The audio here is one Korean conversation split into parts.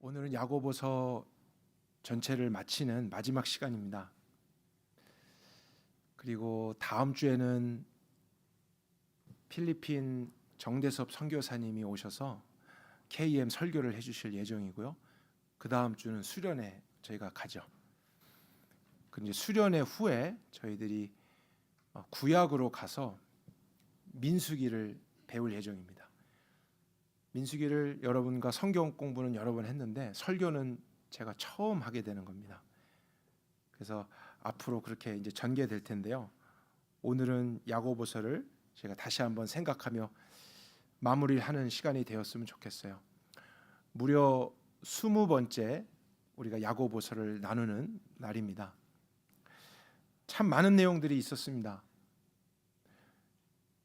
오늘은 야고보서 전체를 마치는 마지막 시간입니다. 그리고 다음 주에는 필리핀 정대섭 선교사님이 오셔서 KM 설교를 해주실 예정이고요. 그 다음 주는 수련회 저희가 가죠. 그 이제 수련회 후에 저희들이 구약으로 가서 민수기를 배울 예정입니다. 민수기를 여러분과 성경 공부는 여러 번 했는데 설교는 제가 처음 하게 되는 겁니다. 그래서 앞으로 그렇게 이제 전개될 텐데요. 오늘은 야고보서를 제가 다시 한번 생각하며 마무리를 하는 시간이 되었으면 좋겠어요. 무려 20번째 우리가 야고보서를 나누는 날입니다. 참 많은 내용들이 있었습니다.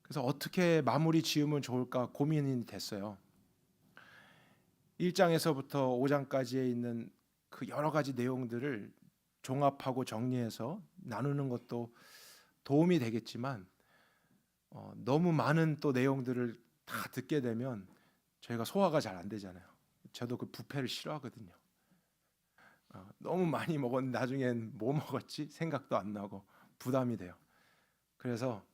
그래서 어떻게 마무리 지으면 좋을까 고민이 됐어요. 1장에서부터 5장까지에 있는 그 여러 가지 내용들을 종합하고 정리해서 나누는 것도 도움이 되겠지만 너무 많은 또 내용들을 다 듣게 되면 저희가 소화가 잘 안 되잖아요. 저도 그 뷔페를 싫어하거든요. 너무 많이 먹었는데 나중엔 뭐 먹었지 생각도 안 나고 부담이 돼요. 그래서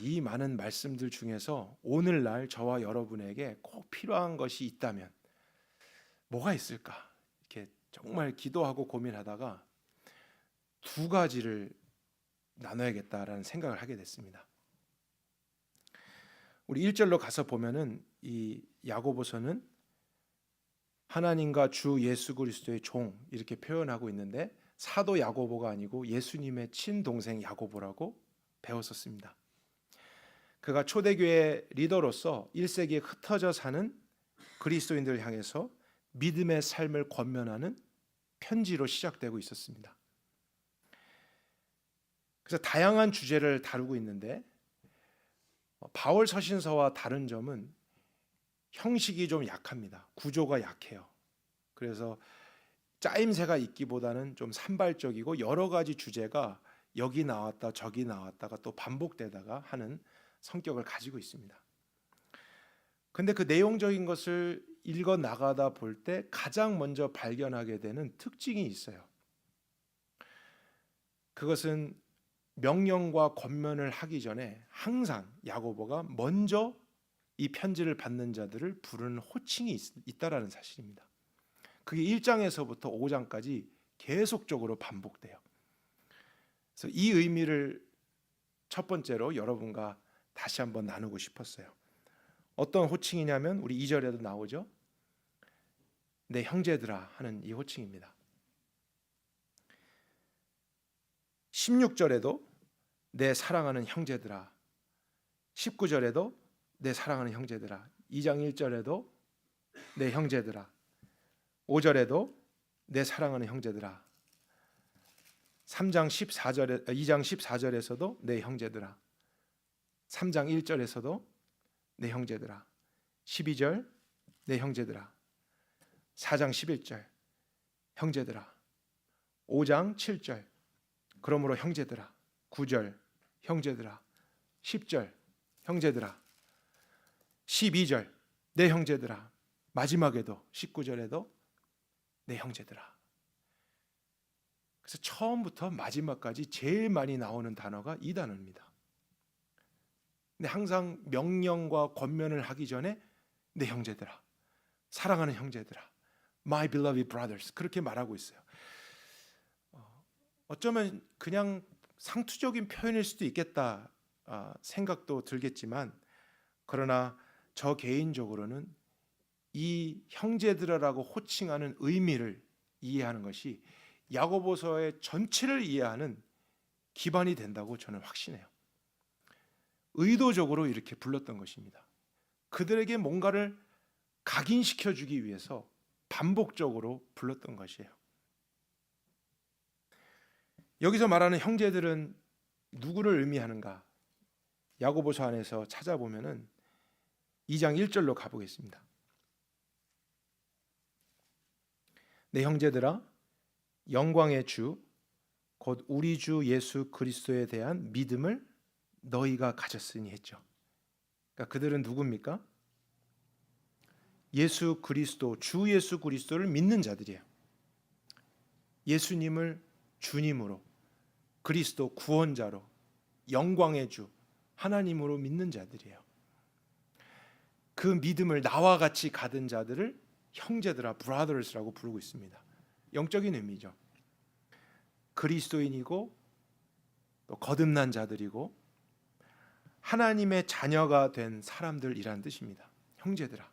이 많은 말씀들 중에서 오늘날 저와 여러분에게 꼭 필요한 것이 있다면 뭐가 있을까? 이렇게 정말 기도하고 고민하다가 두 가지를 나눠야겠다라는 생각을 하게 됐습니다. 우리 1절로 가서 보면은 이 야고보서는 하나님과 주 예수 그리스도의 종 이렇게 표현하고 있는데 사도 야고보가 아니고 예수님의 친동생 야고보라고 배웠었습니다. 그가 초대교회 리더로서 1세기에 흩어져 사는 그리스도인들을 향해서 믿음의 삶을 권면하는 편지로 시작되고 있었습니다. 그래서 다양한 주제를 다루고 있는데 바울 서신서와 다른 점은 형식이 좀 약합니다. 구조가 약해요. 그래서 짜임새가 있기보다는 좀 산발적이고 여러 가지 주제가 여기 나왔다 저기 나왔다가 또 반복되다가 하는 성격을 가지고 있습니다. 근데 그 내용적인 것을 읽어 나가다 볼 때 가장 먼저 발견하게 되는 특징이 있어요. 그것은 명령과 권면을 하기 전에 항상 야고보가 먼저 이 편지를 받는 자들을 부르는 호칭이 있다라는 사실입니다. 그게 1장에서부터 5장까지 계속적으로 반복돼요. 그래서 이 의미를 첫 번째로 여러분과 다시 한번 나누고 싶었어요. 어떤 호칭이냐면 우리 2절에도 나오죠. 내 형제들아 하는 이 호칭입니다. 16절에도 내 사랑하는 형제들아, 19절에도 내 사랑하는 형제들아, 2장 1절에도 내 형제들아, 5절에도 내 사랑하는 형제들아, 2장 14절에서도 내 형제들아, 3장 1절에서도 내 형제들아, 12절 내 형제들아, 4장 11절 형제들아, 5장 7절 그러므로 형제들아, 9절 형제들아, 10절 형제들아, 12절 내 형제들아, 마지막에도 19절에도 내 형제들아. 그래서 처음부터 마지막까지 제일 많이 나오는 단어가 이 단어입니다. 근데 항상 명령과 권면을 하기 전에 내 형제들아, 사랑하는 형제들아, my beloved brothers 그렇게 말하고 있어요. 어쩌면 그냥 상투적인 표현일 수도 있겠다 생각도 들겠지만 그러나 저 개인적으로는 이 형제들이라고 호칭하는 의미를 이해하는 것이 야고보서의 전체를 이해하는 기반이 된다고 저는 확신해요. 의도적으로 이렇게 불렀던 것입니다. 그들에게 뭔가를 각인시켜 주기 위해서 반복적으로 불렀던 것이에요. 여기서 말하는 형제들은 누구를 의미하는가? 야고보서 안에서 찾아보면은 2장 1절로 가보겠습니다. 내 형제들아, 영광의 주, 곧 우리 주 예수 그리스도에 대한 믿음을 너희가 가졌으니 했죠. 그러니까 그들은 누굽니까? 예수 그리스도, 주 예수 그리스도를 믿는 자들이에요. 예수님을 주님으로, 그리스도 구원자로, 영광의 주 하나님으로 믿는 자들이에요. 그 믿음을 나와 같이 가든 자들을 형제들아, brothers라고 부르고 있습니다. 영적인 의미죠. 그리스도인이고 또 거듭난 자들이고 하나님의 자녀가 된 사람들이란 뜻입니다. 형제들아.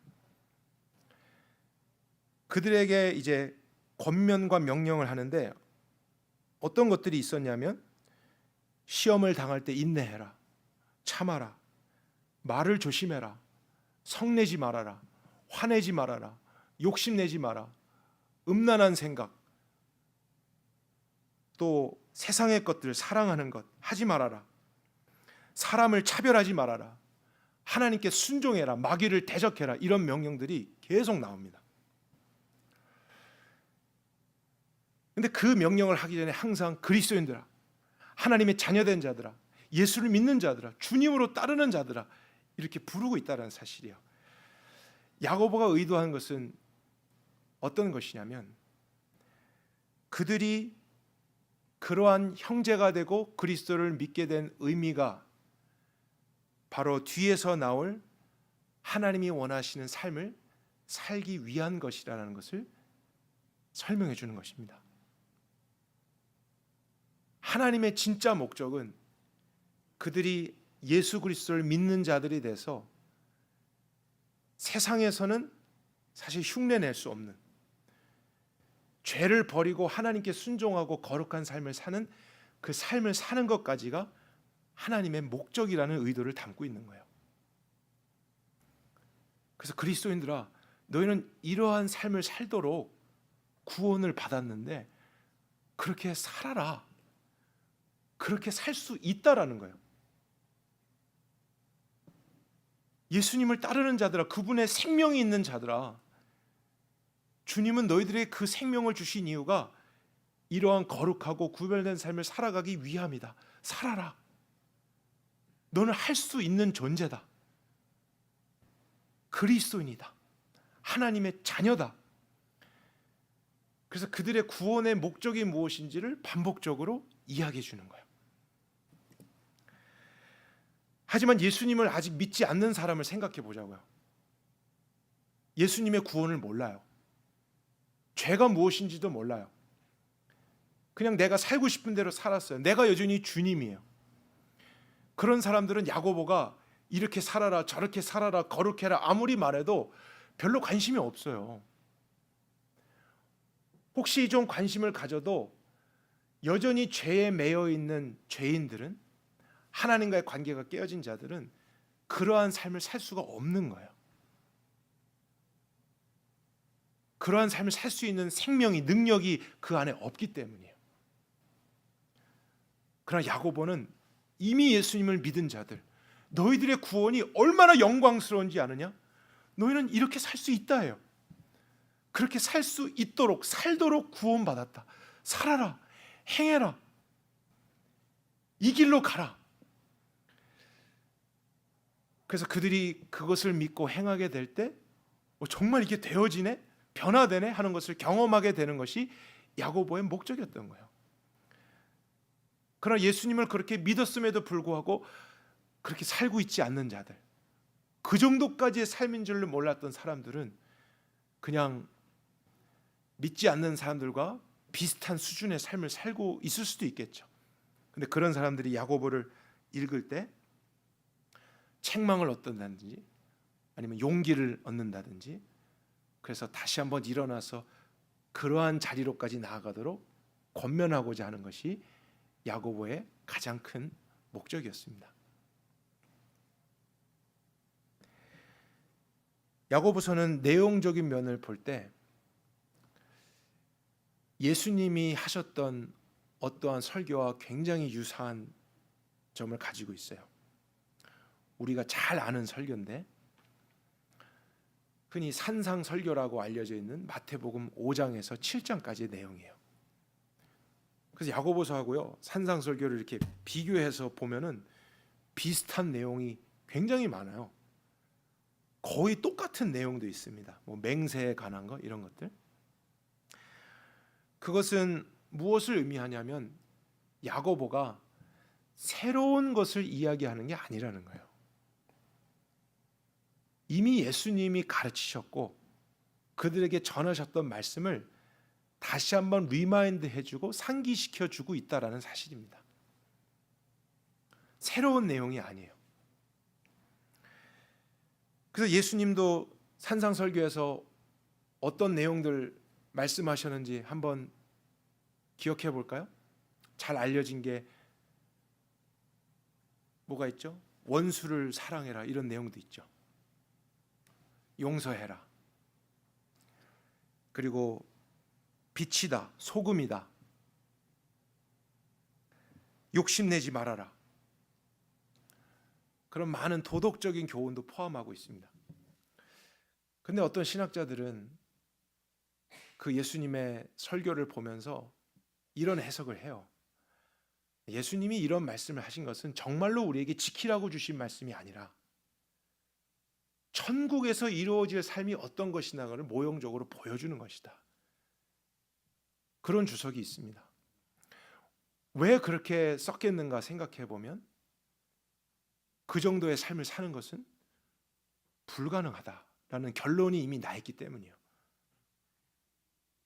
그들에게 이제 권면과 명령을 하는데 어떤 것들이 있었냐면 시험을 당할 때 인내해라, 참아라, 말을 조심해라, 성내지 말아라, 화내지 말아라, 욕심내지 마라, 음란한 생각, 또 세상의 것들을 사랑하는 것 하지 말아라, 사람을 차별하지 말아라, 하나님께 순종해라, 마귀를 대적해라, 이런 명령들이 계속 나옵니다. 근데 그 명령을 하기 전에 항상 그리스도인들아, 하나님의 자녀된 자들아, 예수를 믿는 자들아, 주님으로 따르는 자들아, 이렇게 부르고 있다는 사실이에요. 야고보가 의도한 것은 어떤 것이냐면 그들이 그러한 형제가 되고 그리스도를 믿게 된 의미가 바로 뒤에서 나올 하나님이 원하시는 삶을 살기 위한 것이라는 것을 설명해 주는 것입니다. 하나님의 진짜 목적은 그들이 예수 그리스도를 믿는 자들이 돼서 세상에서는 사실 흉내낼 수 없는, 죄를 버리고 하나님께 순종하고 거룩한 삶을 사는 그 삶을 사는 것까지가 하나님의 목적이라는 의도를 담고 있는 거예요. 그래서 그리스도인들아, 너희는 이러한 삶을 살도록 구원을 받았는데 그렇게 살아라. 그렇게 살 수 있다라는 거예요. 예수님을 따르는 자들아, 그분의 생명이 있는 자들아, 주님은 너희들에게 그 생명을 주신 이유가 이러한 거룩하고 구별된 삶을 살아가기 위함이다. 살아라. 너는 할 수 있는 존재다. 그리스도인이다. 하나님의 자녀다. 그래서 그들의 구원의 목적이 무엇인지를 반복적으로 이야기해 주는 거예요. 하지만 예수님을 아직 믿지 않는 사람을 생각해 보자고요. 예수님의 구원을 몰라요. 죄가 무엇인지도 몰라요. 그냥 내가 살고 싶은 대로 살았어요. 내가 여전히 주님이에요. 그런 사람들은 야고보가 이렇게 살아라, 저렇게 살아라, 거룩해라 아무리 말해도 별로 관심이 없어요. 혹시 좀 관심을 가져도 여전히 죄에 매여 있는 죄인들은, 하나님과의 관계가 깨어진 자들은 그러한 삶을 살 수가 없는 거예요. 그러한 삶을 살 수 있는 생명이, 능력이 그 안에 없기 때문이에요. 그러나 야고보는 이미 예수님을 믿은 자들, 너희들의 구원이 얼마나 영광스러운지 아느냐? 너희는 이렇게 살 수 있다예요. 그렇게 살 수 있도록, 살도록 구원받았다. 살아라, 행해라, 이 길로 가라. 그래서 그들이 그것을 믿고 행하게 될 때 정말 이게 되어지네? 변화되네? 하는 것을 경험하게 되는 것이 야고보의 목적이었던 거예요. 그러나 예수님을 그렇게 믿었음에도 불구하고 그렇게 살고 있지 않는 자들, 그 정도까지의 삶인 줄을 몰랐던 사람들은 그냥 믿지 않는 사람들과 비슷한 수준의 삶을 살고 있을 수도 있겠죠. 근데 그런 사람들이 야고보를 읽을 때 책망을 얻는다든지 아니면 용기를 얻는다든지, 그래서 다시 한번 일어나서 그러한 자리로까지 나아가도록 권면하고자 하는 것이 야고보의 가장 큰 목적이었습니다. 야고보서는 내용적인 면을 볼 때 예수님이 하셨던 어떠한 설교와 굉장히 유사한 점을 가지고 있어요. 우리가 잘 아는 설교인데 흔히 산상설교라고 알려져 있는 마태복음 5장에서 7장까지의 내용이에요. 그래서 야고보서하고요, 산상설교를 이렇게 비교해서 보면은 비슷한 내용이 굉장히 많아요. 거의 똑같은 내용도 있습니다. 뭐 맹세에 관한 거 이런 것들. 그것은 무엇을 의미하냐면 야고보가 새로운 것을 이야기하는 게 아니라는 거예요. 이미 예수님이 가르치셨고 그들에게 전하셨던 말씀을 다시 한번 리마인드 해주고 상기시켜주고 있다라는 사실입니다. 새로운 내용이 아니에요. 그래서 예수님도 산상설교에서 어떤 내용들 말씀하셨는지 한번 기억해 볼까요? 잘 알려진 게 뭐가 있죠? 원수를 사랑해라 이런 내용도 있죠. 용서해라. 그리고 빛이다, 소금이다. 욕심내지 말아라. 그런 많은 도덕적인 교훈도 포함하고 있습니다. 근데 어떤 신학자들은 그 예수님의 설교를 보면서 이런 해석을 해요. 예수님이 이런 말씀을 하신 것은 정말로 우리에게 지키라고 주신 말씀이 아니라 천국에서 이루어질 삶이 어떤 것이냐를 모형적으로 보여주는 것이다. 그런 주석이 있습니다. 왜 그렇게 썼겠는가 생각해 보면 그 정도의 삶을 사는 것은 불가능하다라는 결론이 이미 나 있기 때문이에요.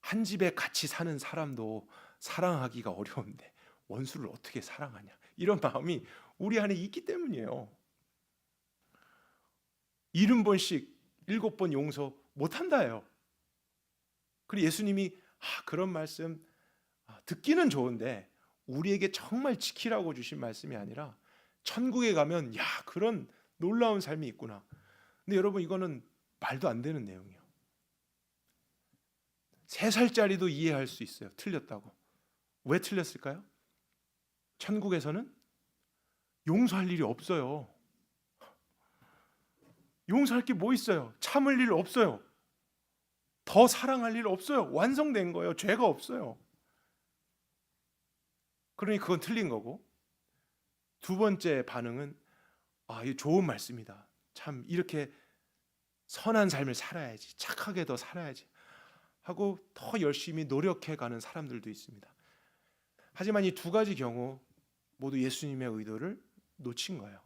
한 집에 같이 사는 사람도 사랑하기가 어려운데 원수를 어떻게 사랑하냐 이런 마음이 우리 안에 있기 때문이에요. 70번씩 7번 용서 못한다예요. 그리고 예수님이 그런 말씀 듣기는 좋은데 우리에게 정말 지키라고 주신 말씀이 아니라 천국에 가면 그런 놀라운 삶이 있구나. 근데 여러분 이거는 말도 안 되는 내용이에요. 3살짜리도 이해할 수 있어요. 틀렸다고. 왜 틀렸을까요? 천국에서는 용서할 일이 없어요. 용서할 게 뭐 있어요? 참을 일 없어요. 더 사랑할 일 없어요. 완성된 거예요. 죄가 없어요. 그러니 그건 틀린 거고, 두 번째 반응은 이 좋은 말씀이다. 참 이렇게 선한 삶을 살아야지, 착하게 더 살아야지 하고 더 열심히 노력해가는 사람들도 있습니다. 하지만 이 두 가지 경우 모두 예수님의 의도를 놓친 거예요.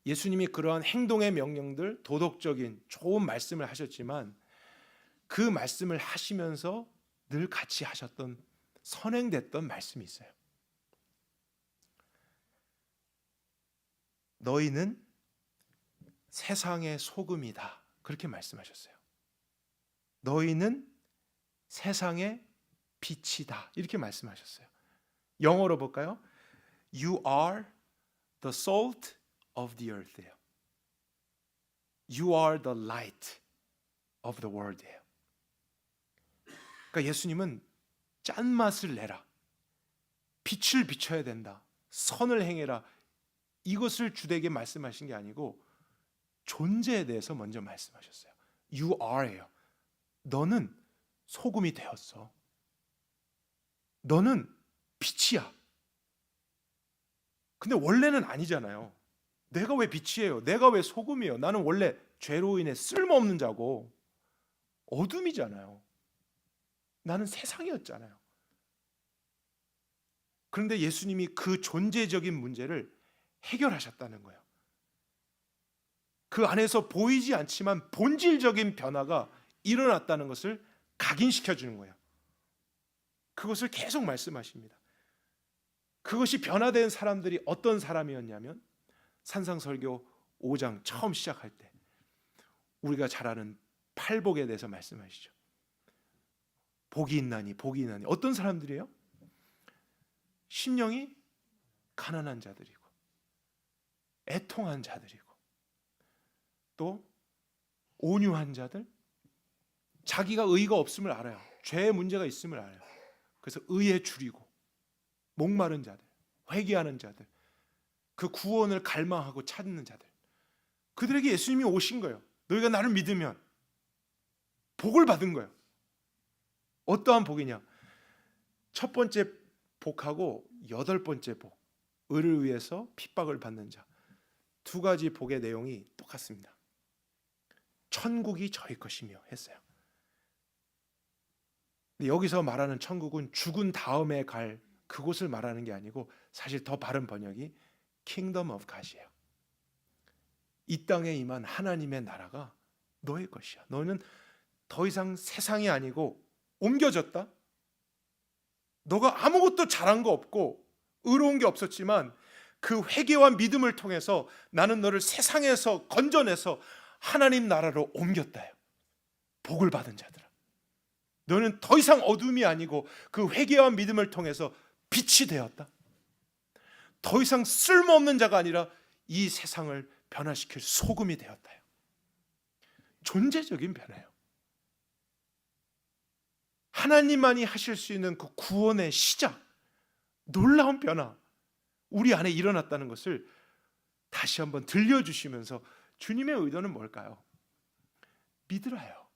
예수님이 그러한 행동의 명령들, 도덕적인 좋은 말씀을 하셨지만 그 말씀을 하시면서 늘 같이 하셨던 선행됐던 말씀이 있어요. 너희는 세상의 소금이다. 그렇게 말씀하셨어요. 너희는 세상의 빛이다. 이렇게 말씀하셨어요. 영어로 볼까요? You are the salt of the earth예요. You are the light of the world예요. 그러니까 예수님은 짠맛을 내라, 빛을 비춰야 된다, 선을 행해라, 이것을 주되게 말씀하신 게 아니고 존재에 대해서 먼저 말씀하셨어요. You are예요. 너는 소금이 되었어. 너는 빛이야. 근데 원래는 아니잖아요. 내가 왜 빛이에요? 내가 왜 소금이에요? 나는 원래 죄로 인해 쓸모없는 자고 어둠이잖아요. 나는 세상이었잖아요. 그런데 예수님이 그 존재적인 문제를 해결하셨다는 거예요. 그 안에서 보이지 않지만 본질적인 변화가 일어났다는 것을 각인시켜 주는 거예요. 그것을 계속 말씀하십니다. 그것이 변화된 사람들이 어떤 사람이었냐면 산상설교 5장 처음 시작할 때 우리가 잘 아는 팔복에 대해서 말씀하시죠. 복이 있나니 복이 있나니. 어떤 사람들이에요? 심령이 가난한 자들이고 애통한 자들이고 또 온유한 자들, 자기가 의가 없음을 알아요. 죄의 문제가 있음을 알아요. 그래서 의에 줄이고 목마른 자들, 회개하는 자들, 그 구원을 갈망하고 찾는 자들, 그들에게 예수님이 오신 거예요. 너희가 나를 믿으면 복을 받은 거예요. 어떠한 복이냐? 첫 번째 복하고 8번째 복, 의를 위해서 핍박을 받는 자, 두 가지 복의 내용이 똑같습니다. 천국이 저희 것이며 했어요. 근데 여기서 말하는 천국은 죽은 다음에 갈 그곳을 말하는 게 아니고 사실 더 바른 번역이 Kingdom of God이에요. 이 땅에 임한 하나님의 나라가 너의 것이야. 너는 더 이상 세상이 아니고 옮겨졌다. 너가 아무것도 잘한 거 없고 의로운 게 없었지만 그 회개와 믿음을 통해서 나는 너를 세상에서 건져내서 하나님 나라로 옮겼다요. 복을 받은 자들아, 너는 더 이상 어둠이 아니고 그 회개와 믿음을 통해서 빛이 되었다. 더 이상 쓸모없는 자가 아니라 이 세상을 변화시킬 소금이 되었다요. 존재적인 변화예요. 하나님만이 하실 수 있는 그 구원의 시작, 놀라운 변화 우리 안에 일어났다는 것을 다시 한번 들려주시면서 주님의 의도는 뭘까요? 믿으라요.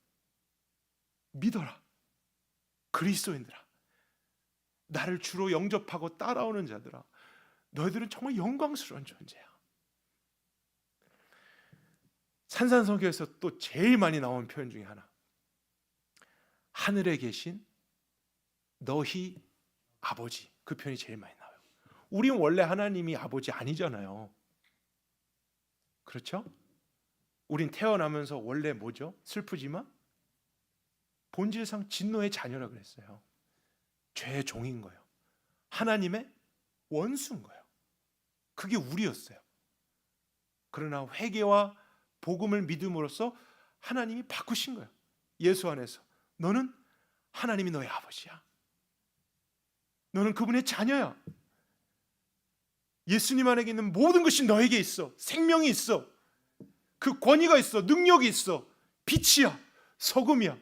믿어라. 그리스도인들아, 나를 주로 영접하고 따라오는 자들아, 너희들은 정말 영광스러운 존재야. 산산성경에서 또 제일 많이 나온 표현 중에 하나, 하늘에 계신 너희 아버지, 그 표현이 제일 많이 나와요. 우린 원래 하나님이 아버지 아니잖아요. 그렇죠? 우린 태어나면서 원래 뭐죠? 슬프지만 본질상 진노의 자녀라 그랬어요. 죄의 종인 거예요. 하나님의 원수인 거예요. 그게 우리였어요. 그러나 회개와 복음을 믿음으로써 하나님이 바꾸신 거예요. 예수 안에서 너는 하나님이 너의 아버지야. 너는 그분의 자녀야. 예수님 안에 있는 모든 것이 너에게 있어. 생명이 있어. 그 권위가 있어. 능력이 있어. 빛이야. 소금이야.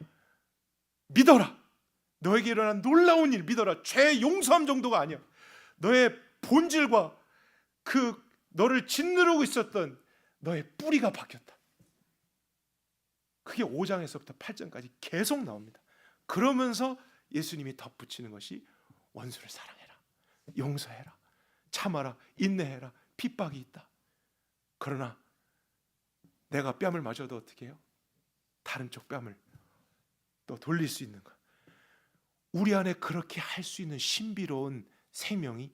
믿어라. 너에게 일어난 놀라운 일 믿어라. 죄 용서함 정도가 아니야. 너의 본질과 그 너를 짓누르고 있었던 너의 뿌리가 바뀌었다. 그게 5장에서부터 8장까지 계속 나옵니다. 그러면서 예수님이 덧붙이는 것이 원수를 사랑해라, 용서해라, 참아라, 인내해라, 핍박이 있다. 그러나 내가 뺨을 맞아도 어떻게 해요? 다른 쪽 뺨을 또 돌릴 수 있는 것. 우리 안에 그렇게 할 수 있는 신비로운 생명이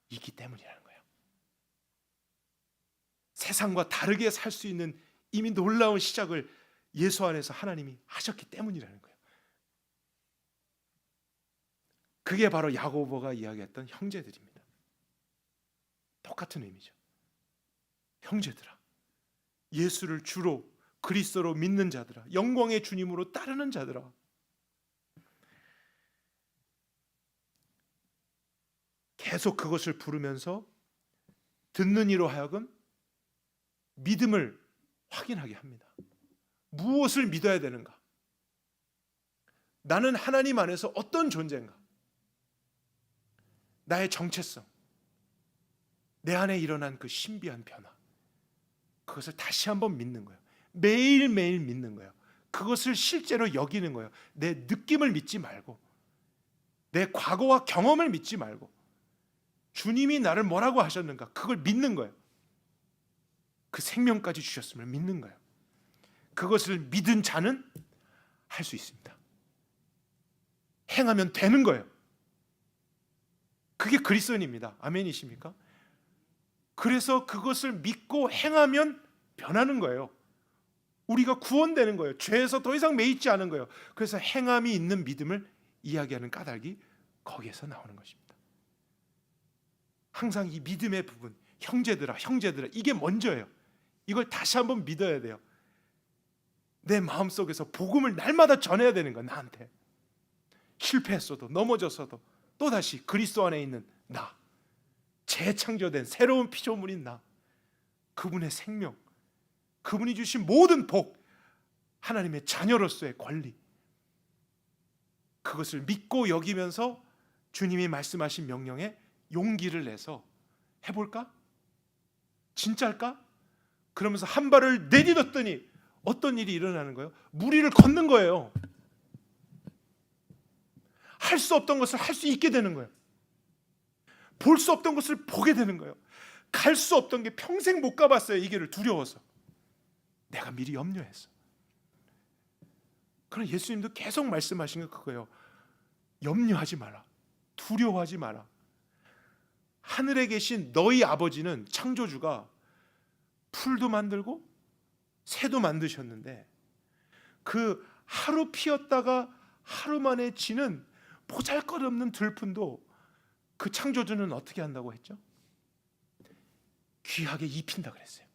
있기 때문이라는 거예요. 세상과 다르게 살 수 있는 이미 놀라운 시작을 예수 안에서 하나님이 하셨기 때문이라는 거예요. 그게 바로 야고보가 이야기했던 형제들입니다. 똑같은 의미죠. 형제들아, 예수를 주로 그리스도로 믿는 자들아, 영광의 주님으로 따르는 자들아, 계속 그것을 부르면서 듣는 이로 하여금 믿음을 확인하게 합니다. 무엇을 믿어야 되는가? 나는 하나님 안에서 어떤 존재인가? 나의 정체성, 내 안에 일어난 그 신비한 변화, 그것을 다시 한번 믿는 거예요. 매일매일 믿는 거예요. 그것을 실제로 여기는 거예요. 내 느낌을 믿지 말고, 내 과거와 경험을 믿지 말고, 주님이 나를 뭐라고 하셨는가, 그걸 믿는 거예요. 그 생명까지 주셨음을 믿는 거예요. 그것을 믿은 자는 할 수 있습니다. 행하면 되는 거예요. 그게 그리스도인입니다. 아멘이십니까? 그래서 그것을 믿고 행하면 변하는 거예요. 우리가 구원되는 거예요. 죄에서 더 이상 매이지 않은 거예요. 그래서 행함이 있는 믿음을 이야기하는 까닭이 거기에서 나오는 것입니다. 항상 이 믿음의 부분, 형제들아, 이게 먼저예요. 이걸 다시 한번 믿어야 돼요. 내 마음속에서 복음을 날마다 전해야 되는 거야. 나한테 실패했어도 넘어졌어도 또다시 그리스도 안에 있는 나, 재창조된 새로운 피조물인 나, 그분의 생명, 그분이 주신 모든 복, 하나님의 자녀로서의 권리, 그것을 믿고 여기면서 주님이 말씀하신 명령에 용기를 내서 해볼까? 진짜일까? 그러면서 한 발을 내딛었더니 어떤 일이 일어나는 거예요? 무리를 걷는 거예요. 할 수 없던 것을 할 수 있게 되는 거예요. 볼 수 없던 것을 보게 되는 거예요. 갈 수 없던 게 평생 못 가봤어요. 이 길을 두려워서. 내가 미리 염려했어. 그러나 예수님도 계속 말씀하신 게 그거예요. 염려하지 마라. 두려워하지 마라. 하늘에 계신 너희 아버지는, 창조주가 풀도 만들고 새도 만드셨는데 그 하루 피었다가 하루 만에 지는 보잘것없는 들판도 그 창조주는 어떻게 한다고 했죠? 귀하게 입힌다 그랬어요.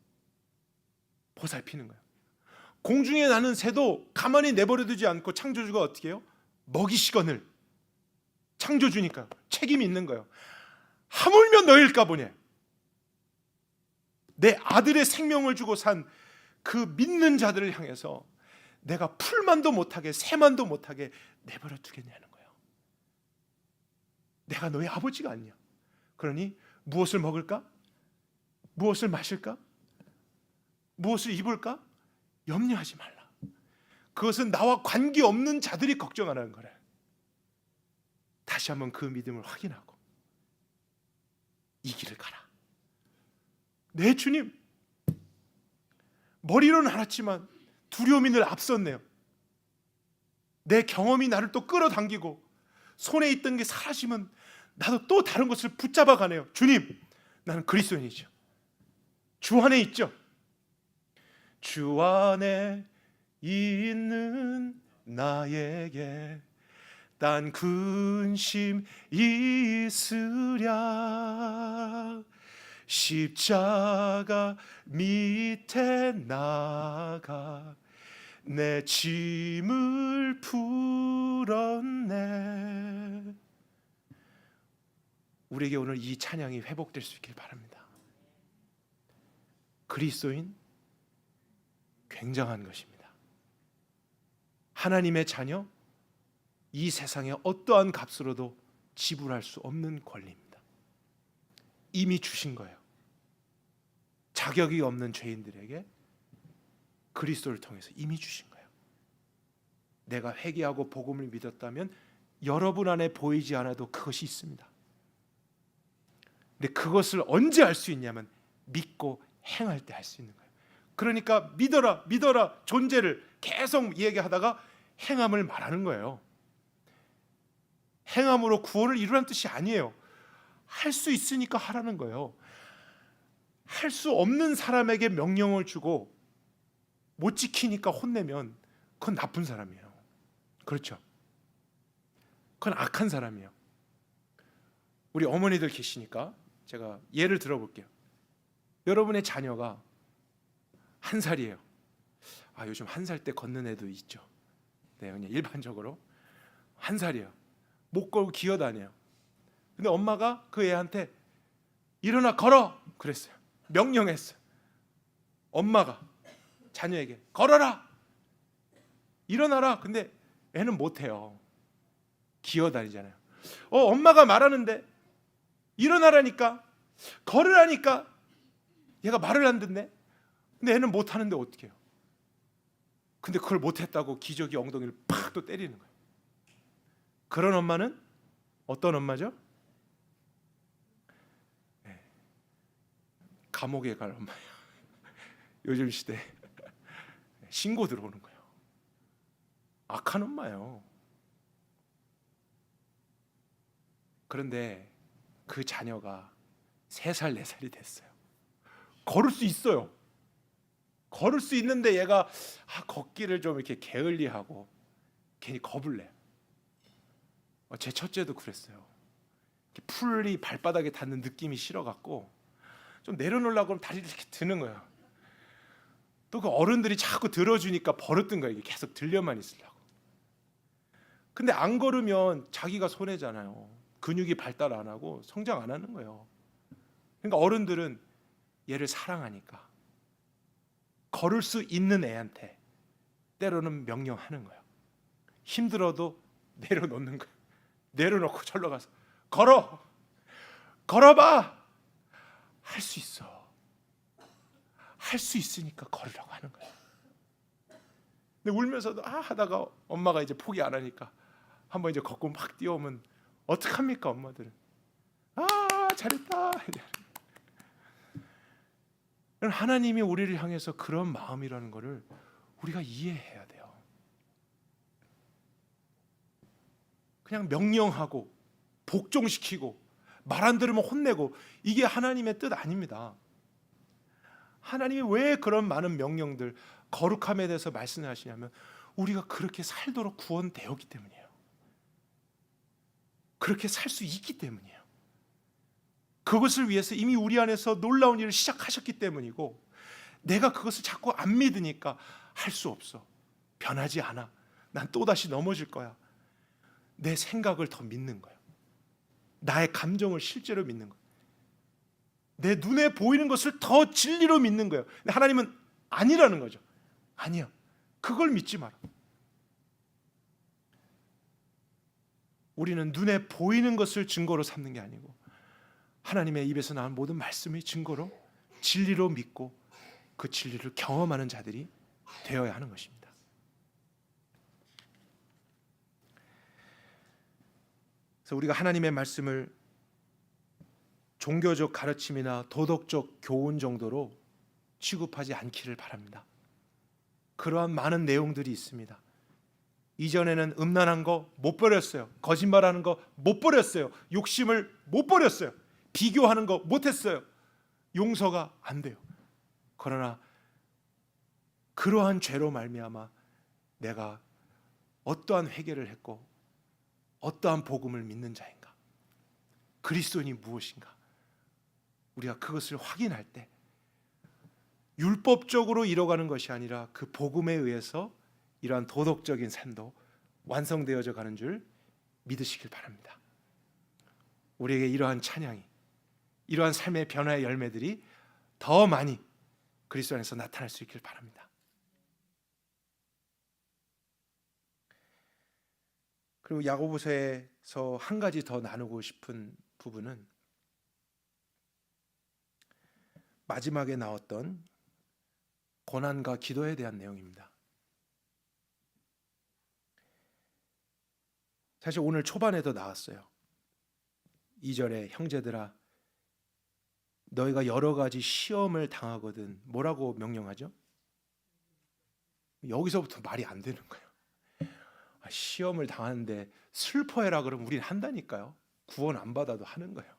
보살피는 거예요. 공중에 나는 새도 가만히 내버려두지 않고 창조주가 어떻게 해요? 먹이시거늘. 창조주니까 책임이 있는 거예요. 하물며 너일까 보냐. 내 아들의 생명을 주고 산 그 믿는 자들을 향해서 내가 풀만도 못하게 새만도 못하게 내버려 두겠냐는 거예요. 내가 너희 아버지가 아니야. 그러니 무엇을 먹을까? 무엇을 마실까? 무엇을 입을까? 염려하지 말라. 그것은 나와 관계없는 자들이 걱정하라는 거래. 다시 한번 그 믿음을 확인하고 이 길을 가라. 내 주님, 머리로는 알았지만 두려움이 늘 앞섰네요. 내 경험이 나를 또 끌어당기고 손에 있던 게 사라지면 나도 또 다른 것을 붙잡아 가네요. 주님, 나는 그리스도인이죠. 주 안에 있죠. 주 안에 있는 나에게 딴 근심 있으랴. 십자가 밑에 나가 내 짐을 풀었네. 우리에게 오늘 이 찬양이 회복될 수 있길 바랍니다. 그리스도인 굉장한 것입니다. 하나님의 자녀, 이 세상의 어떠한 값으로도 지불할 수 없는 권리입니다. 이미 주신 거예요. 자격이 없는 죄인들에게 그리스도를 통해서 이미 주신 거예요. 내가 회개하고 복음을 믿었다면 여러분 안에 보이지 않아도 그것이 있습니다. 근데 그것을 언제 알 수 있냐면 믿고 행할 때 알 수 있는 거예요. 그러니까 믿어라 믿어라 존재를 계속 얘기하다가 행함을 말하는 거예요. 행함으로 구원을 이루라는 뜻이 아니에요. 할 수 있으니까 하라는 거예요. 할 수 없는 사람에게 명령을 주고 못 지키니까 혼내면 그건 나쁜 사람이에요. 그렇죠? 그건 악한 사람이에요. 우리 어머니들 계시니까 제가 예를 들어볼게요. 여러분의 자녀가 1살이에요. 요즘 1살 때 걷는 애도 있죠. 네, 그냥 일반적으로 1살이에요. 못 걸고 기어다녀요. 근데 엄마가 그 애한테 일어나 걸어 그랬어요. 명령했어요. 엄마가 자녀에게 걸어라, 일어나라. 근데 애는 못해요. 기어다니잖아요. 엄마가 말하는데 일어나라니까, 걸으라니까 얘가 말을 안 듣네. 근데 애는 못하는데 어떡해요? 근데 그걸 못했다고 기저귀 엉덩이를 팍 또 때리는 거예요. 그런 엄마는 어떤 엄마죠? 감옥에 갈 엄마예요. 요즘 시대 신고 들어오는 거예요. 악한 엄마예요. 그런데 그 자녀가 3살, 4살이 됐어요. 걸을 수 있어요. 걸을 수 있는데 얘가 걷기를 좀 이렇게 게을리하고 괜히 겁을 내요. 제 첫째도 그랬어요. 풀이 발바닥에 닿는 느낌이 싫어갖고 좀 내려놓으려고 하면 다리를 이렇게 드는 거예요. 또 그 어른들이 자꾸 들어주니까 버릇든 거예요. 이게 계속 들려만 있으려고. 근데 안 걸으면 자기가 손해잖아요. 근육이 발달 안 하고 성장 안 하는 거예요. 그러니까 어른들은 얘를 사랑하니까 걸을 수 있는 애한테 때로는 명령하는 거예요. 힘들어도 내려놓는 거예요. 내려놓고 절로 가서 걸어봐. 할 수 있어. 할 수 있으니까 걸으라고 하는 거예요. 근데 울면서도 하다가 엄마가 이제 포기 안 하니까 한번 이제 걷고 막 뛰어오면 어떡합니까? 엄마들은 잘했다. 하나님이 우리를 향해서 그런 마음이라는 것을 우리가 이해해야 돼요. 그냥 명령하고 복종시키고 말 안 들으면 혼내고, 이게 하나님의 뜻 아닙니다. 하나님이 왜 그런 많은 명령들, 거룩함에 대해서 말씀을 하시냐면 우리가 그렇게 살도록 구원되었기 때문이에요. 그렇게 살 수 있기 때문이에요. 그것을 위해서 이미 우리 안에서 놀라운 일을 시작하셨기 때문이고, 내가 그것을 자꾸 안 믿으니까 할 수 없어. 변하지 않아. 난 또다시 넘어질 거야. 내 생각을 더 믿는 거예요. 나의 감정을 실제로 믿는 거예요. 내 눈에 보이는 것을 더 진리로 믿는 거예요. 근데 하나님은 아니라는 거죠. 아니야. 그걸 믿지 마라. 우리는 눈에 보이는 것을 증거로 삼는 게 아니고 하나님의 입에서 나온 모든 말씀의 증거로 진리로 믿고 그 진리를 경험하는 자들이 되어야 하는 것입니다. 그래서 우리가 하나님의 말씀을 종교적 가르침이나 도덕적 교훈 정도로 취급하지 않기를 바랍니다. 그러한 많은 내용들이 있습니다. 이전에는 음란한 거 못 버렸어요. 거짓말하는 거 못 버렸어요. 욕심을 못 버렸어요. 비교하는 거 못했어요. 용서가 안 돼요. 그러나 그러한 죄로 말미암아 내가 어떠한 회개를 했고 어떠한 복음을 믿는 자인가, 그리스도인이 무엇인가, 우리가 그것을 확인할 때 율법적으로 이뤄가는 것이 아니라 그 복음에 의해서 이러한 도덕적인 삶도 완성되어져 가는 줄 믿으시길 바랍니다. 우리에게 이러한 찬양이, 이러한 삶의 변화의 열매들이 더 많이 그리스도 안에서 나타날 수 있길 바랍니다. 그리고 야고보서에서 한 가지 더 나누고 싶은 부분은 마지막에 나왔던 고난과 기도에 대한 내용입니다. 사실 오늘 초반에도 나왔어요. 2절에 형제들아 너희가 여러 가지 시험을 당하거든 뭐라고 명령하죠? 여기서부터 말이 안 되는 거예요. 시험을 당하는데 슬퍼해라 그러면 우린 한다니까요. 구원 안 받아도 하는 거예요.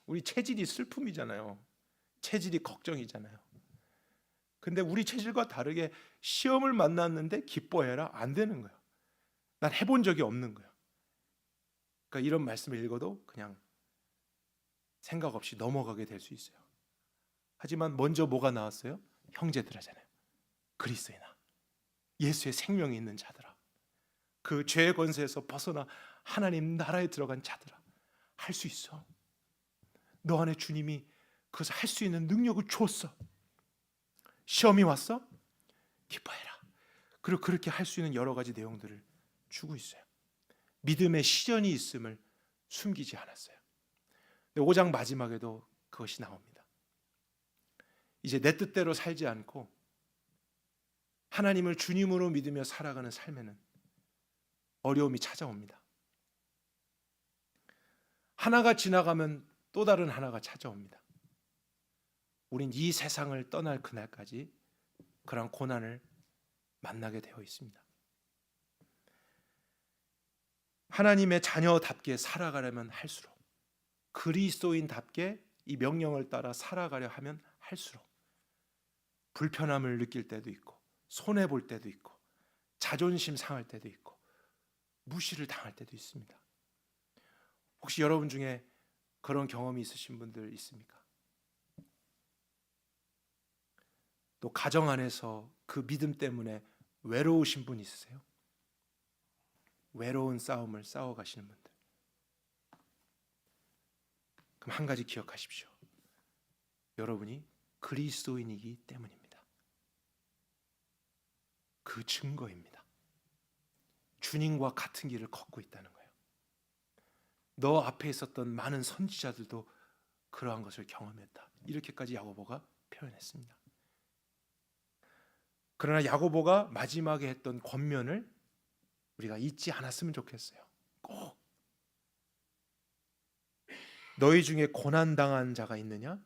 우리 체질이 슬픔이잖아요. 체질이 걱정이잖아요. 근데 우리 체질과 다르게 시험을 만났는데 기뻐해라 안 되는 거예요. 난 해본 적이 없는 거예요. 그러니까 이런 말씀을 읽어도 그냥 생각 없이 넘어가게 될 수 있어요. 하지만 먼저 뭐가 나왔어요? 형제들 하잖아요. 그리스도인아, 예수의 생명이 있는 자들아, 그 죄의 권세에서 벗어나 하나님 나라에 들어간 자들아, 할 수 있어. 너 안에 주님이 그것을 할 수 있는 능력을 주었어. 시험이 왔어? 기뻐해라. 그리고 그렇게 할 수 있는 여러 가지 내용들을 주고 있어요. 믿음의 시전이 있음을 숨기지 않았어요. 5장 마지막에도 그것이 나옵니다. 이제 내 뜻대로 살지 않고 하나님을 주님으로 믿으며 살아가는 삶에는 어려움이 찾아옵니다. 하나가 지나가면 또 다른 하나가 찾아옵니다. 우린 이 세상을 떠날 그날까지 그런 고난을 만나게 되어 있습니다. 하나님의 자녀답게 살아가려면 할수록, 그리스도인답게 이 명령을 따라 살아가려 하면 할수록 불편함을 느낄 때도 있고, 손해볼 때도 있고, 자존심 상할 때도 있고, 무시를 당할 때도 있습니다. 혹시 여러분 중에 그런 경험이 있으신 분들 있습니까? 또 가정 안에서 그 믿음 때문에 외로우신 분 있으세요? 외로운 싸움을 싸워가시는 분들, 그럼 한 가지 기억하십시오. 여러분이 그리스도인이기 때문입니다. 그 증거입니다. 주님과 같은 길을 걷고 있다는 거예요. 너 앞에 있었던 많은 선지자들도 그러한 것을 경험했다. 이렇게까지 야고보가 표현했습니다. 그러나 야고보가 마지막에 했던 권면을 우리가 잊지 않았으면 좋겠어요. 꼭 너희 중에 고난당한 자가 있느냐?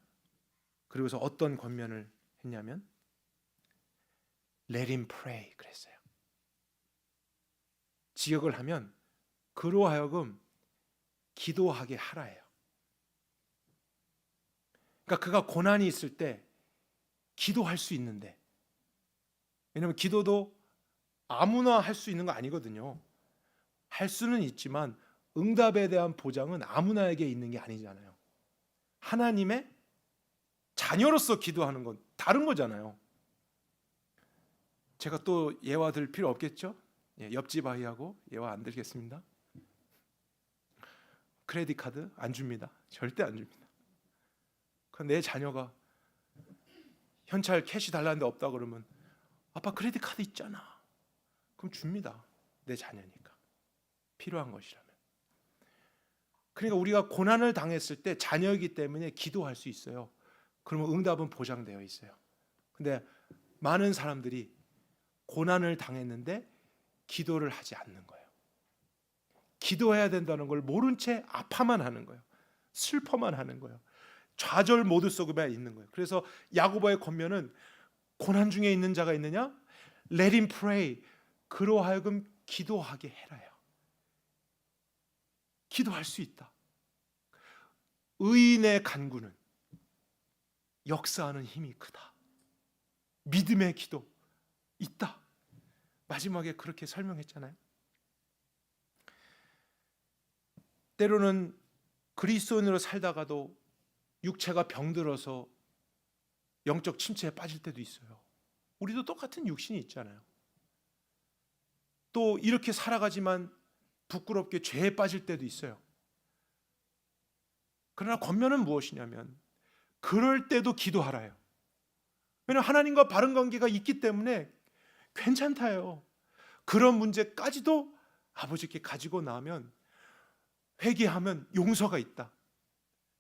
그리고서 어떤 권면을 했냐면 Let him pray 그랬어요. 지역을 하면 그로 하여금 기도하게 하라예요. 그러니까 그가 고난이 있을 때 기도할 수 있는데, 왜냐하면 기도도 아무나 할 수 있는 거 아니거든요. 할 수는 있지만 응답에 대한 보장은 아무나에게 있는 게 아니잖아요. 하나님의 자녀로서 기도하는 건 다른 거잖아요. 제가 또 예화 들 필요 없겠죠? 옆집 아이하고 예화 안 들겠습니다. 크레딧 카드 안 줍니다. 절대 안 줍니다. 내 자녀가 현찰 캐시 달라는데 없다 그러면 아빠 크레딧 카드 있잖아. 그럼 줍니다. 내 자녀니까. 필요한 것이라면. 그러니까 우리가 고난을 당했을 때 자녀이기 때문에 기도할 수 있어요. 그러면 응답은 보장되어 있어요. 근데 많은 사람들이 고난을 당했는데 기도를 하지 않는 거예요. 기도해야 된다는 걸 모른 채 아파만 하는 거예요. 슬퍼만 하는 거예요. 좌절 모드 속에만 있는 거예요. 그래서 야고보의 권면은 고난 중에 있는 자가 있느냐? Let him pray. 그로 하여금 기도하게 해라요. 기도할 수 있다. 의인의 간구는 역사하는 힘이 크다. 믿음의 기도 있다. 마지막에 그렇게 설명했잖아요. 때로는 그리스도인으로 살다가도 육체가 병들어서 영적 침체에 빠질 때도 있어요. 우리도 똑같은 육신이 있잖아요. 또 이렇게 살아가지만 부끄럽게 죄에 빠질 때도 있어요. 그러나 권면은 무엇이냐면 그럴 때도 기도하라요. 왜냐하면 하나님과 바른 관계가 있기 때문에 괜찮다요. 그런 문제까지도 아버지께 가지고 나면 회개하면 용서가 있다.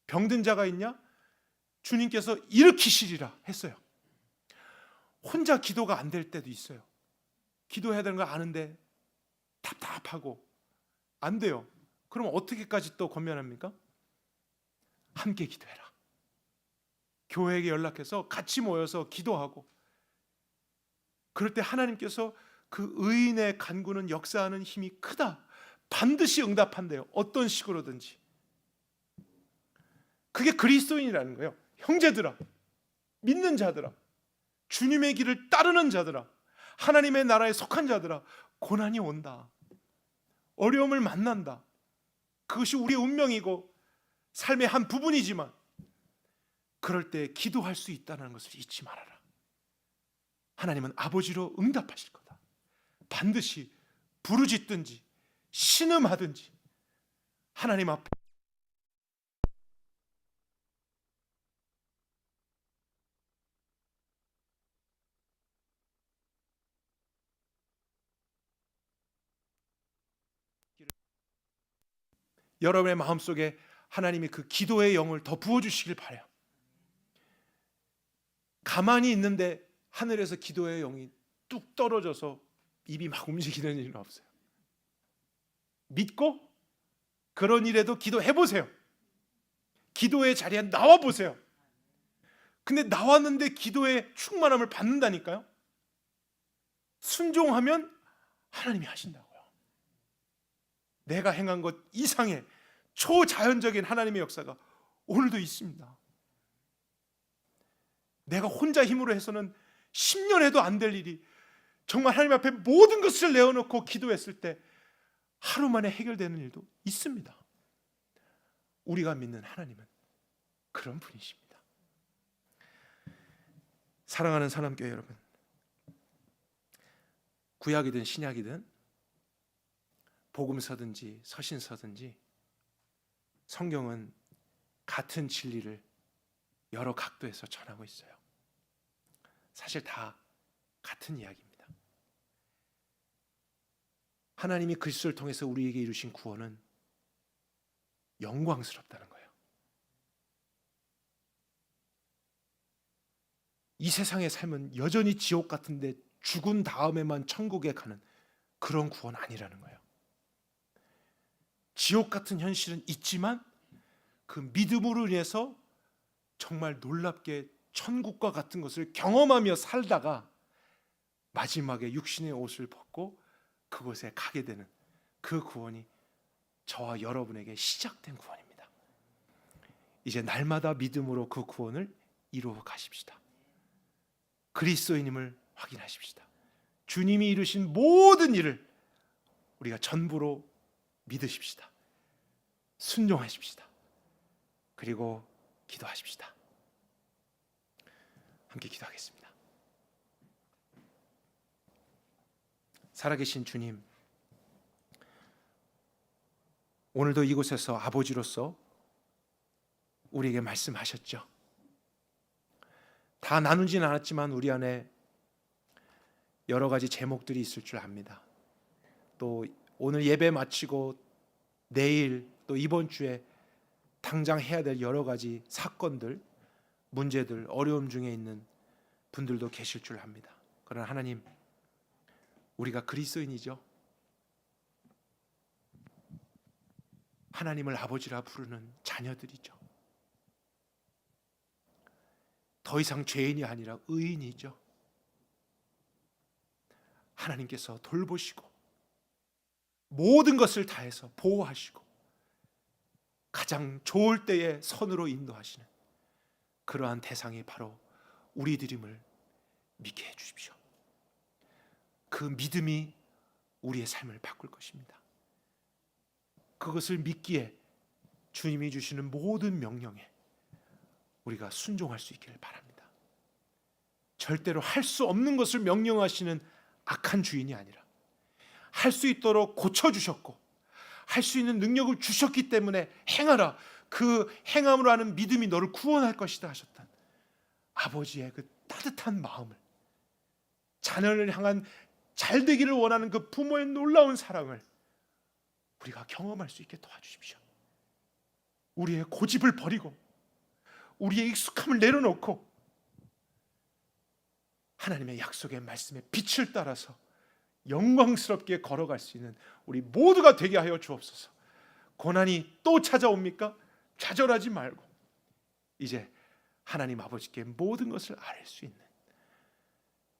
병든 자가 있냐? 주님께서 일으키시리라 했어요. 혼자 기도가 안 될 때도 있어요. 기도해야 되는 거 아는데 답답하고 안 돼요. 그럼 어떻게까지 또 권면합니까? 함께 기도해라. 교회에게 연락해서 같이 모여서 기도하고, 그럴 때 하나님께서 그 의인의 간구는 역사하는 힘이 크다. 반드시 응답한대요. 어떤 식으로든지. 그게 그리스도인이라는 거예요. 형제들아, 믿는 자들아, 주님의 길을 따르는 자들아, 하나님의 나라에 속한 자들아, 고난이 온다. 어려움을 만난다. 그것이 우리의 운명이고 삶의 한 부분이지만 그럴 때 기도할 수 있다는 것을 잊지 말아라. 하나님은 아버지로 응답하실 거다. 반드시 부르짖든지 신음하든지 하나님 앞에 여러분의 마음속에 하나님이 그 기도의 영을 더 부어주시길 바라요. 가만히 있는데 하늘에서 기도의 영이 뚝 떨어져서 입이 막 움직이는 일은 없어요. 믿고 그런 일에도 기도해보세요. 기도의 자리에 나와보세요. 근데 나왔는데 기도의 충만함을 받는다니까요. 순종하면 하나님이 하신다고요. 내가 행한 것 이상의 초자연적인 하나님의 역사가 오늘도 있습니다. 내가 혼자 힘으로 해서는 10년 해도 안 될 일이 정말 하나님 앞에 모든 것을 내어놓고 기도했을 때 하루 만에 해결되는 일도 있습니다. 우리가 믿는 하나님은 그런 분이십니다. 사랑하는 사람교회 여러분, 구약이든 신약이든 복음서든지 서신서든지 성경은 같은 진리를 여러 각도에서 전하고 있어요. 사실 다 같은 이야기입니다. 하나님이 그리스도를 통해서 우리에게 이루신 구원은 영광스럽다는 거예요. 이 세상의 삶은 여전히 지옥 같은데 죽은 다음에만 천국에 가는 그런 구원 아니라는 거예요. 지옥 같은 현실은 있지만 그 믿음으로 인해서 정말 놀랍게 천국과 같은 것을 경험하며 살다가 마지막에 육신의 옷을 벗고 그곳에 가게 되는 그 구원이 저와 여러분에게 시작된 구원입니다. 이제 날마다 믿음으로 그 구원을 이루어 가십시다. 그리스도인임을 확인하십시다. 주님이 이루신 모든 일을 우리가 전부로 믿으십시다. 순종하십시다. 그리고 기도하십시다. 함께 기도하겠습니다. 살아계신 주님, 오늘도 이곳에서 아버지로서 우리에게 말씀하셨죠. 다 나누지는 않았지만 우리 안에 여러 가지 제목들이 있을 줄 압니다. 또 오늘 예배 마치고 내일 또 이번 주에 당장 해야 될 여러 가지 사건들, 문제들, 어려움 중에 있는 분들도 계실 줄 압니다. 그러나 하나님, 우리가 그리스도인이죠. 하나님을 아버지라 부르는 자녀들이죠. 더 이상 죄인이 아니라 의인이죠. 하나님께서 돌보시고 모든 것을 다해서 보호하시고 가장 좋을 때에 선으로 인도하시는 그러한 대상이 바로 우리들임을 믿게 해주십시오. 그 믿음이 우리의 삶을 바꿀 것입니다. 그것을 믿기에 주님이 주시는 모든 명령에 우리가 순종할 수 있기를 바랍니다. 절대로 할 수 없는 것을 명령하시는 악한 주인이 아니라 할 수 있도록 고쳐주셨고 할 수 있는 능력을 주셨기 때문에 행하라. 그 행함으로 하는 믿음이 너를 구원할 것이다 하셨던 아버지의 그 따뜻한 마음을, 자녀를 향한 잘 되기를 원하는 그 부모의 놀라운 사랑을 우리가 경험할 수 있게 도와주십시오. 우리의 고집을 버리고 우리의 익숙함을 내려놓고 하나님의 약속의 말씀의 빛을 따라서 영광스럽게 걸어갈 수 있는 우리 모두가 되게 하여 주옵소서. 고난이 또 찾아옵니까? 좌절하지 말고 이제 하나님 아버지께 모든 것을 아뢰 수 있는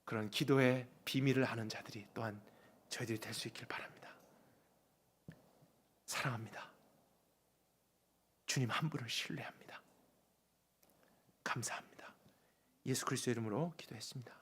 그런 기도의 비밀을 아는 자들이 또한 저희들이 될 수 있길 바랍니다. 사랑합니다. 주님 한 분을 신뢰합니다. 감사합니다. 예수 그리스도의 이름으로 기도했습니다.